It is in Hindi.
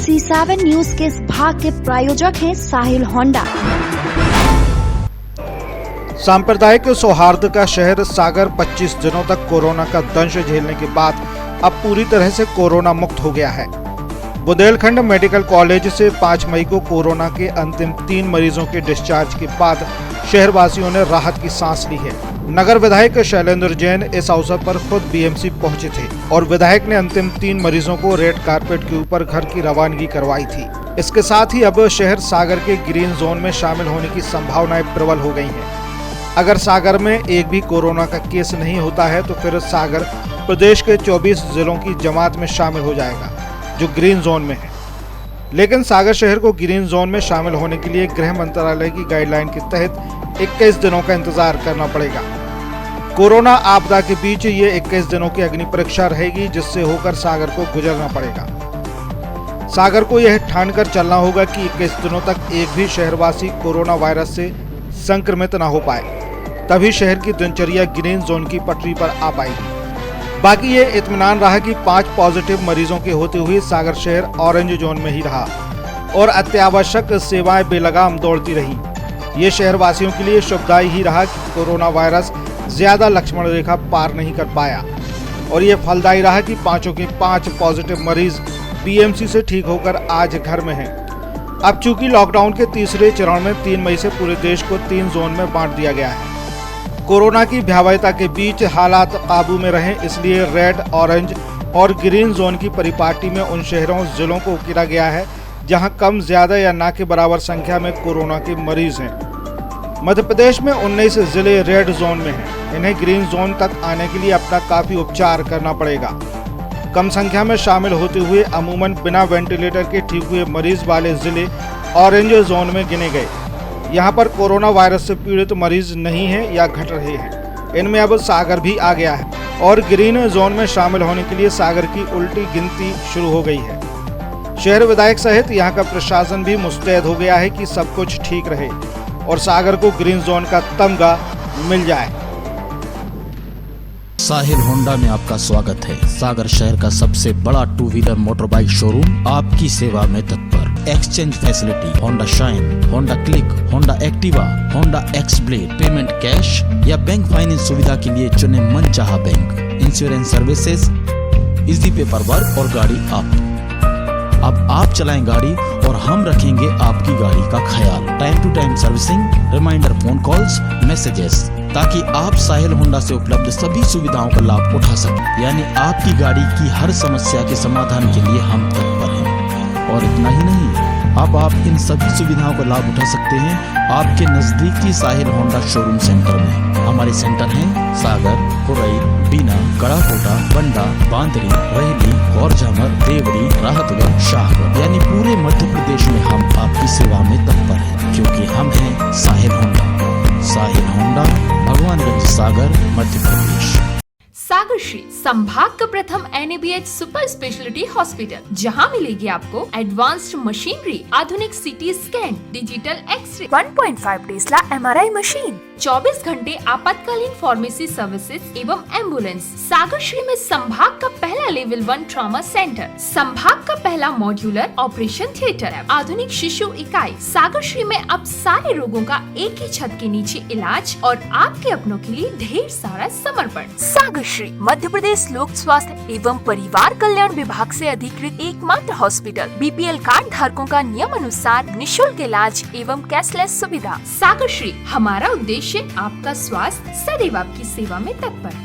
C7 न्यूज के इस भाग के प्रायोजक हैं साहिल होंडा। सांप्रदायिक सौहार्द का शहर सागर 25 दिनों तक कोरोना का दंश झेलने के बाद अब पूरी तरह से कोरोना मुक्त हो गया है। बुंदेलखंड मेडिकल कॉलेज से 5 मई को कोरोना के अंतिम 3 मरीजों के डिस्चार्ज के बाद शहरवासियों ने राहत की सांस ली है। नगर विधायक शैलेंद्र जैन इस अवसर पर खुद बीएमसी पहुंचे थे और विधायक ने अंतिम 3 मरीजों को रेड कारपेट के ऊपर घर की रवानगी करवाई थी। इसके साथ ही अब शहर सागर के ग्रीन जोन में शामिल होने की संभावनाएं प्रबल हो गई हैं। अगर सागर में एक भी कोरोना का केस नहीं होता है तो फिर सागर प्रदेश के 24 जिलों की जमात में शामिल हो जाएगा जो ग्रीन जोन में है। लेकिन सागर शहर को ग्रीन जोन में शामिल होने के लिए गृह मंत्रालय की गाइडलाइन के तहत 21 दिनों का इंतजार करना पड़ेगा। कोरोना आपदा के बीच ये 21 दिनों की अग्नि परीक्षा रहेगी जिससे होकर सागर को गुजरना पड़ेगा। सागर को यह ठानकर चलना होगा कि 21 दिनों तक एक भी शहरवासी कोरोना वायरस से संक्रमित न हो पाए, तभी शहर की दिनचर्या ग्रीन जोन की पटरी पर आ पाएगी। बाकी ये इत्मीनान रहा कि 5 पॉजिटिव मरीजों के होते हुए सागर शहर ऑरेंज जोन में ही रहा और अत्यावश्यक सेवाएं बेलगाम दौड़ती रही। ये शहरवासियों के लिए शुभदायी ही रहा कि कोरोना वायरस ज्यादा लक्ष्मण रेखा पार नहीं कर पाया और ये फलदायी रहा कि 5 के 5 पॉजिटिव मरीज बीएमसी से ठीक होकर आज घर में हैं। अब चूंकि लॉकडाउन के तीसरे चरण में 3 मई से पूरे देश को 3 जोन में बांट दिया गया है। कोरोना की भयावहता के बीच हालात काबू में रहें इसलिए रेड, ऑरेंज और ग्रीन जोन की परिपाटी में उन शहरों जिलों को उकेरा गया है जहां कम, ज्यादा या ना के बराबर संख्या में कोरोना के मरीज हैं। मध्य प्रदेश में 19 जिले रेड जोन में हैं। इन्हें ग्रीन जोन तक आने के लिए अपना काफी उपचार करना पड़ेगा। कम संख्या में शामिल होते हुए अमूमन बिना वेंटिलेटर के ठीक हुए मरीज वाले जिले ऑरेंज जोन में गिने गए। यहाँ पर कोरोना वायरस से पीड़ित मरीज नहीं है या घट रहे हैं। इनमें अब सागर भी आ गया है और ग्रीन जोन में शामिल होने के लिए सागर की उल्टी गिनती शुरू हो गई है। शहर विधायक सहित यहाँ का प्रशासन भी मुस्तैद हो गया है कि सब कुछ ठीक रहे और सागर को ग्रीन जोन का तमगा मिल जाए। साहिल होंडा में आपका स्वागत है। सागर शहर का सबसे बड़ा 2 व्हीलर मोटरबाइक शोरूम आपकी सेवा में तत्पर। Exchange facility, Honda shine, Honda click, Honda Activa, Honda x blade, payment cash या बैंक फाइनेंस सुविधा के लिए चुने मनचाहा bank. Insurance services, easy paper work और गाड़ी आप। अब आप चलाएं गाड़ी और हम रखेंगे आपकी गाड़ी का ख्याल। Time to time servicing, reminder phone calls, messages, ताकि आप साहिल होंडा से उपलब्ध सभी सुविधाओं का लाभ उठा सकें। यानी आपकी गाड़ी की हर समस्या के समाधान के लिए हम तत्पर हैं। और इतना ही नहीं, अब आप इन सभी सुविधाओं का लाभ उठा सकते हैं आपके नजदीकी साहिल होंडा शोरूम सेंटर में। हमारे सेंटर हैं सागर, कुरई, बीना, कड़ाकोटा, बंडा, बांदरी, रेहली, गौरझामर, देवरी, राहतगढ़, शाहगढ़, यानी पूरे मध्य प्रदेश में हम आपकी सेवा में तत्पर हैं क्योंकि हम हैं साहिल होंडा। साहिल होंडा, भगवानगंज, सागर, मध्य प्रदेश। सागर श्री संभाग का प्रथम NABH सुपर स्पेशलिटी हॉस्पिटल, जहां मिलेगी आपको एडवांस्ड मशीनरी, आधुनिक CT scan, digital x-ray, 1.5 tesla MRI machine, 24 घंटे आपातकालीन फार्मेसी सर्विसेज एवं एम्बुलेंस। सागर श्री में संभाग का पहला लेवल 1 ट्रॉमा सेंटर, संभाग का पहला मॉड्यूलर ऑपरेशन थिएटर, आधुनिक शिशु इकाई। सागर श्री में अब सारे रोगों का एक ही छत के नीचे इलाज और आपके अपनों के लिए ढेर सारा समर्पण। सागर श्री मध्य प्रदेश लोक स्वास्थ्य एवं परिवार कल्याण विभाग से अधिकृत एकमात्र हॉस्पिटल। BPL कार्ड धारकों का नियम अनुसार निःशुल्क इलाज एवं कैशलेस सुविधा। सागर श्री, हमारा उद्देश्य आपका स्वास्थ्य, सदैव आपकी सेवा में तत्पर।